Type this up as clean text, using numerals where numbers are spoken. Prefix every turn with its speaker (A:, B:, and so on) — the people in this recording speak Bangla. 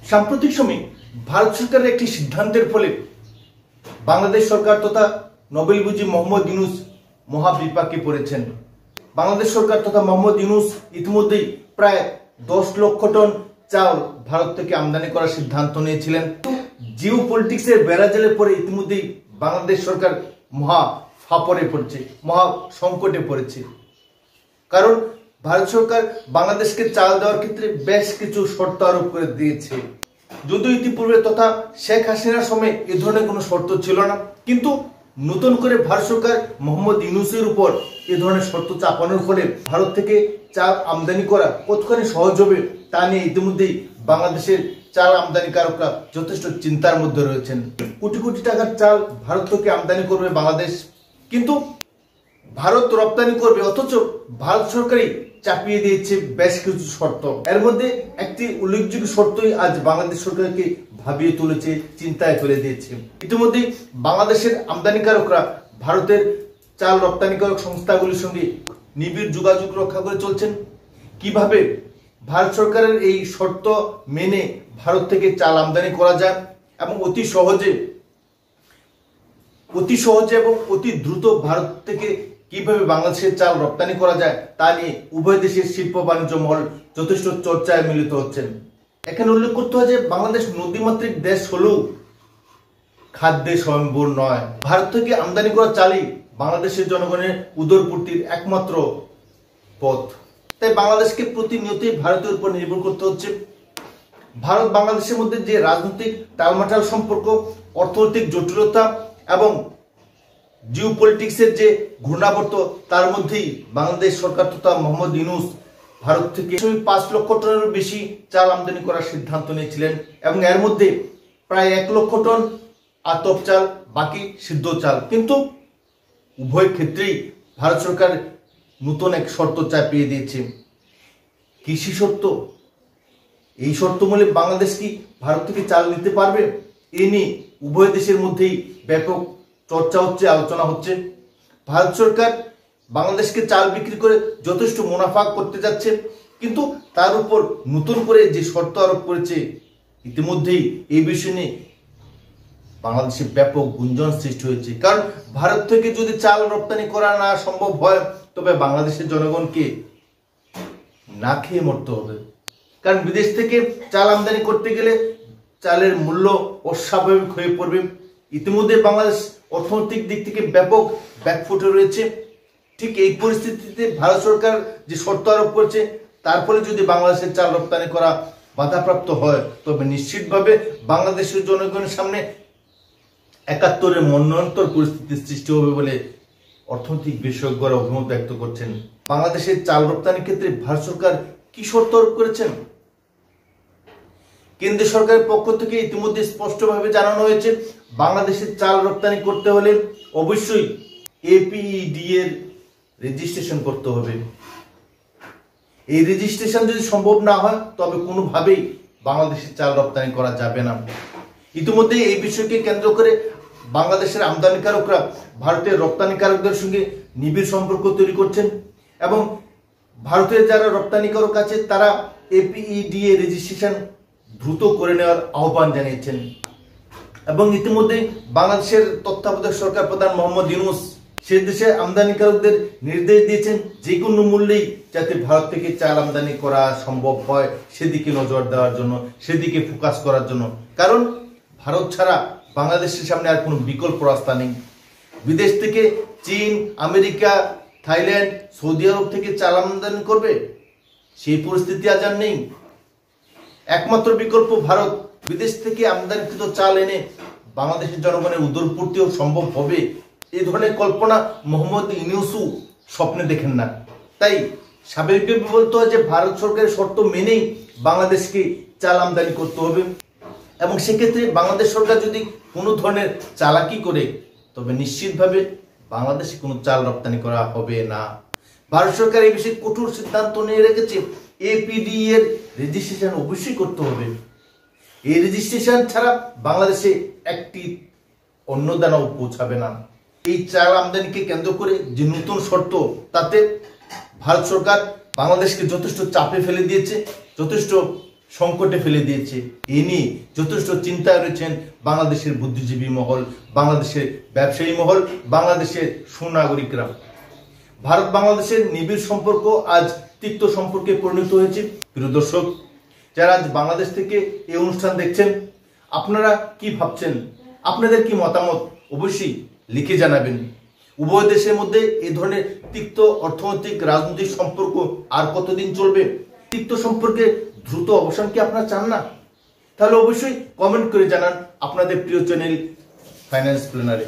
A: সাম্প্রতিক সময়ে ভারত সরকারের একটি সিদ্ধান্তের ফলে বাংলাদেশ সরকার তথা নোবেলবিজয়ী মোহাম্মদ ইউনূস মহাবিপাকে পড়েছেন। বাংলাদেশ সরকার তথা মোহাম্মদ ইউনূস ইতিমধ্যেই প্রায় 10 লক্ষ টন চাল ভারত থেকে আমদানি করার সিদ্ধান্ত নিয়েছিলেন। জিও পলিটিক্সের বেড়াজালে পরে ইতিমধ্যেই বাংলাদেশ সরকার মহা ফাপড়ে পড়েছে, মহা সংকটে পড়েছে। কারণ ভারত সরকার বাংলাদেশকে চাল দেওয়ার ক্ষেত্রে বেশ কিছু শর্ত আরোপ করে দিয়েছে। যদিও ইতিপূর্বে তথা শেখ হাসিনার সময় এ ধরনের কোনো শর্ত ছিল না, কিন্তু নতুন করে ভারত সরকার মোহাম্মদ ইউনূসের উপর এ ধরনের শর্ত চাপানোর ফলে ভারত থেকে চাল আমদানি করা কতখানি সহজ হবে তা নিয়ে ইতিমধ্যেই বাংলাদেশের চাল আমদানিকারকরা যথেষ্ট চিন্তার মধ্যে রয়েছেন। কোটি কোটি টাকার চাল ভারত থেকে আমদানি করবে বাংলাদেশ, কিন্তু ভারত রপ্তানি করবে, অথচ ভারত সরকারই চাপিয়ে দিয়েছে বেশ কিছু শর্ত। এর মধ্যে একটি উল্লেখযোগ্য শর্তই আজ বাংলাদেশ সরকারকে ভাবিয়ে তুলেছে, চিন্তায় ফেলে দিয়েছে। ইতিমধ্যেই বাংলাদেশের আমদানিকারকরা ভারতের চাল রপ্তানিকারক সংস্থাগুলির সঙ্গে নিবিড় যোগাযোগ রক্ষা করে চলছেন। কিভাবে ভারত সরকারের এই শর্ত মেনে ভারত থেকে চাল আমদানি করা যায় এবং অতি সহজে এবং অতি দ্রুত ভারত থেকে কিভাবে বাংলাদেশের চাল রপ্তানি করা যায় তা নিয়ে উভয় দেশের শিল্প বাণিজ্য মহল যথেষ্ট চর্চায় মিলিত হচ্ছেন। এখানে উল্লেখ করতে হয় যে বাংলাদেশ নদীমাতৃক দেশ হলেও খাদ্যে স্বয়ম্ভর নয়। ভারত থেকে আমদানি করা চালই বাংলাদেশের জনগণের উদরপূর্তির একমাত্র পথ। তাই বাংলাদেশকে প্রতিনিয়তই ভারতের উপর নির্ভর করতে হচ্ছে। ভারত বাংলাদেশের মধ্যে যে রাজনৈতিক টালমাটাল সম্পর্ক, অর্থনৈতিক জটিলতা এবং জিও পলিটিক্সের যে ঘূর্ণাবর্ত, তার মধ্যেই বাংলাদেশ সরকার তথা মোহাম্মদ ইউনূস ভারত থেকে 5 লক্ষ টনের বেশি চাল আমদানি করার সিদ্ধান্ত নিয়েছিলেন এবং এর মধ্যে প্রায় 1 লক্ষ টন আতপ চাল, বাকি সিদ্ধ চাল। কিন্তু উভয় ক্ষেত্রেই ভারত সরকার নতুন এক শর্ত চাপিয়ে দিয়েছে। কৃষি শর্ত। এই শর্ত মূলে বাংলাদেশ কি ভারত থেকে চাল নিতে পারবে? এ নিয়ে উভয় দেশের মধ্যেই ব্যাপক চর্চা হচ্ছে, আলোচনা হচ্ছে। ভারত সরকার বাংলাদেশকে চাল বিক্রি করে যথেষ্ট মুনাফা করতে যাচ্ছে, কিন্তু তার উপর নতুন করে যে শর্ত আরোপ করেছে, ইতিমধ্যেই এই বিষয় নিয়ে বাংলাদেশে ব্যাপক গুঞ্জন সৃষ্টি হয়েছে। কারণ ভারত থেকে যদি চাল রপ্তানি করা না সম্ভব হয়, তবে বাংলাদেশের জনগণকে না খেয়ে মরতে হবে। কারণ বিদেশ থেকে চাল আমদানি করতে গেলে চালের মূল্য অস্বাভাবিক হয়ে পড়বে। ইতিমধ্যে বাংলাদেশ অর্থনৈতিক দিক থেকে ব্যাপক ব্যাকফুটে রয়েছে। ঠিক এই পরিস্থিতিতে ভারত সরকার যে শর্ত আরোপ করছে, তার ফলে যদি বাংলাদেশের চাল রপ্তানি করা বাধাপ্রাপ্ত হয়, তবে নিশ্চিতভাবে বাংলাদেশের জনগণের সামনে 71-এর মন্বন্তর পরিস্থিতির সৃষ্টি হবে বলে অর্থনৈতিক বিশেষজ্ঞরা অভিমত ব্যক্ত করছেন। বাংলাদেশের চাল রপ্তানির ক্ষেত্রে ভারত সরকার কি শর্ত আরোপ করেছেন? কেন্দ্র সরকারের পক্ষ থেকে ইতিমধ্যে স্পষ্টভাবে জানানো হয়েছে, বাংলাদেশের চাল রপ্তানি করতে হলে অবশ্যই APED এর রেজিস্ট্রেশন করতে হবে। এই রেজিস্ট্রেশন যদি সম্ভব না হয়, তবে কোনোভাবেই বাংলাদেশের চাল রপ্তানি করা যাবে না। ইতিমধ্যে এই বিষয়কে কেন্দ্র করে বাংলাদেশের আমদানিকারকরা ভারতের রপ্তানিকারকদের সঙ্গে নিবিড় সম্পর্ক তৈরি করছেন এবং ভারতের যারা রপ্তানিকারক আছে তারা APED এর রেজিস্ট্রেশন দ্রুত করে নেওয়ার আহ্বান জানিয়েছেন। এবং ইতিমধ্যে বাংলাদেশের তত্ত্বাবধায়ক সরকার প্রধান মোহাম্মদ ইউনূস সে দেশের আমদানিকারকদের নির্দেশ দিয়েছেন, যে কোনো মূল্যেই যাতে ভারত থেকে চাল আমদানি করা সম্ভব হয় সেদিকে নজর দেওয়ার জন্য, সেদিকে ফোকাস করার জন্য। কারণ ভারত ছাড়া বাংলাদেশের সামনে আর কোনো বিকল্প রাস্তা নেই। বিদেশ থেকে চীন, আমেরিকা, থাইল্যান্ড, সৌদি আরব থেকে চাল আমদানি করবে, সেই পরিস্থিতি আজ আর নেই। একমাত্র বিকল্প ভারত। বিদেশ থেকে আমদানিকৃত চাল এনে বাংলাদেশের জনগণের উদরপূর্তিও সম্ভব হবে, এই ধরনের কল্পনা মোহাম্মদ ইউনূসও স্বপ্নে দেখেন না। তাই স্বাভাবিকভাবে বলতে হয় যে ভারত সরকারের শর্ত মেনেই বাংলাদেশকে চাল আমদানি করতে হবে এবং সেক্ষেত্রে বাংলাদেশ সরকার যদি কোনো ধরনের চালাকি করে, তবে নিশ্চিতভাবে বাংলাদেশে কোনো চাল রপ্তানি করা হবে না। ভারত সরকার এই বিষয়ে কঠোর সিদ্ধান্ত নিয়ে রেখেছে, APED এর রেজিস্ট্রেশন অবশ্যই করতে হবে। এই রেজিস্ট্রেশন ছাড়া বাংলাদেশে একটি অন্য দানাও পৌঁছাবে না। এই চাল আমদানিকে কেন্দ্র করে যে নতুন শর্ত, তাতে ভারত সরকার বাংলাদেশকে যথেষ্ট চাপে ফেলে দিয়েছে, যথেষ্ট সংকটে ফেলে দিয়েছে। এ নিয়ে যথেষ্ট চিন্তায় রয়েছেন বাংলাদেশের বুদ্ধিজীবী মহল, বাংলাদেশের ব্যবসায়ী মহল, বাংলাদেশের সুনাগরিকরা। ভারত বাংলাদেশের নিবিড় সম্পর্ক আজ তিক্ত সম্পর্কে পরিণত হয়েছে। প্রিয় দর্শক, যারা আজ বাংলাদেশ থেকে এই অনুষ্ঠান দেখছেন, আপনারা কি ভাবছেন? আপনাদের কি মতামত অবশ্যই লিখে জানাবেন। উভয় দেশের মধ্যে এই ধরনের তিক্ত অর্থনৈতিক রাজনৈতিক সম্পর্ক আর কতদিন চলবে? তিক্ত সম্পর্কে দ্রুত অবসান কি আপনারা চান না? তাহলে অবশ্যই কমেন্ট করে জানান আপনাদের প্রিয় চ্যানেল ফাইন্যান্স প্ল্যানারে।